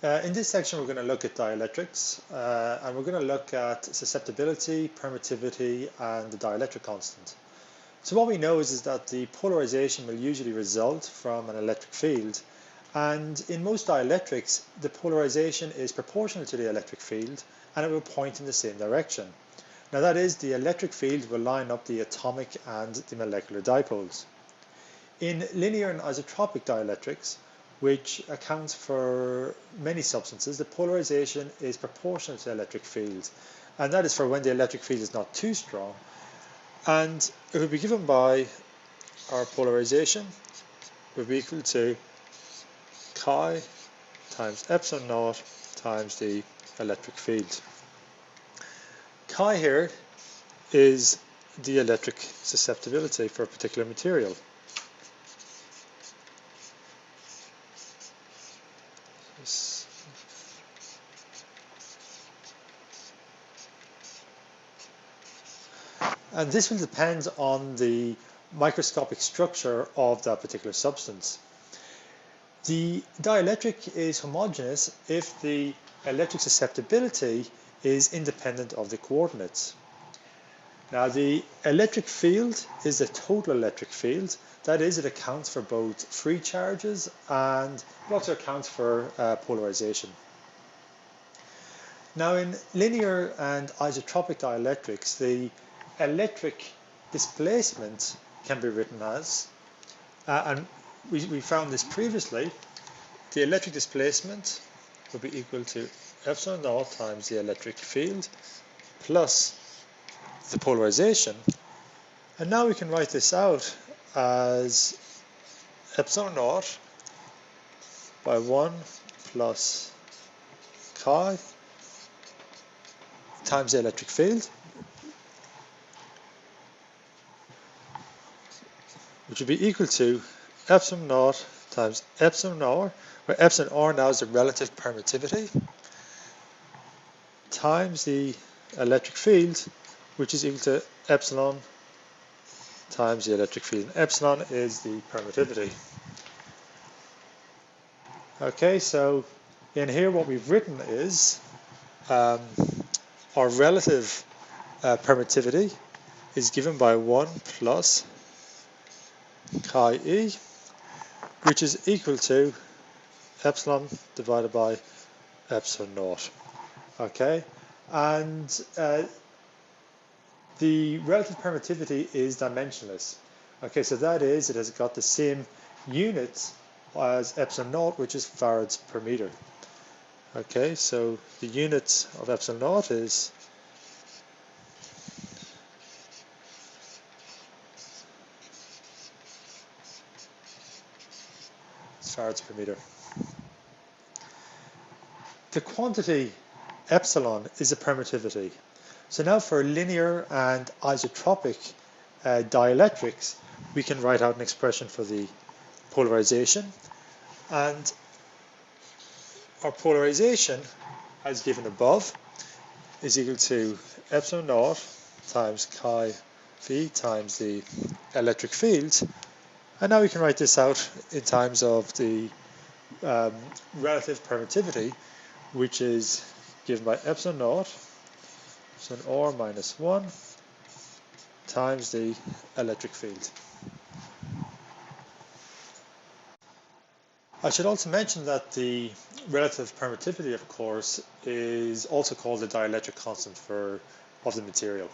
In this section we're going to look at dielectrics and we're going to look at susceptibility, permittivity and the dielectric constant. So what we know is that the polarization will usually result from an electric field, and in most dielectrics the polarization is proportional to the electric field and it will point in the same direction. Now that is, the electric field will line up the atomic and the molecular dipoles. In linear and isotropic dielectrics, which accounts for many substances, the polarization is proportional to the electric field, and that is for when the electric field is not too strong, and it will be given by our polarization will be equal to chi times epsilon naught times the electric field. Chi here is the electric susceptibility for a particular material. And this will depend on the microscopic structure of that particular substance. The dielectric is homogeneous if the electric susceptibility is independent of the coordinates. Now the electric field is the total electric field. That is, it accounts for both free charges and it also accounts for polarization. Now in linear and isotropic dielectrics, the electric displacement can be written as, and we found this previously, the electric displacement will be equal to epsilon naught times the electric field plus the polarization, and now we can write this out as epsilon naught by 1 plus chi times the electric field, which would be equal to epsilon naught times epsilon r, where epsilon r now is the relative permittivity, times the electric field, which is equal to epsilon times the electric field. Epsilon is the permittivity. Okay, so in here what we've written is our relative permittivity is given by 1 plus chi e, which is equal to epsilon divided by epsilon naught. Okay, and the relative permittivity is dimensionless. Okay, so that is, it has got the same units as epsilon naught, which is farads per meter. Okay, so the units of epsilon naught is farads per meter. The quantity epsilon is a permittivity. So now for linear and isotropic dielectrics, we can write out an expression for the polarization, and our polarization, as given above, is equal to epsilon naught times chi v times the electric field, and now we can write this out in terms of the relative permittivity, which is given by epsilon naught, so an r minus 1 times the electric field. I should also mention that the relative permittivity, of course, is also called the dielectric constant of the material.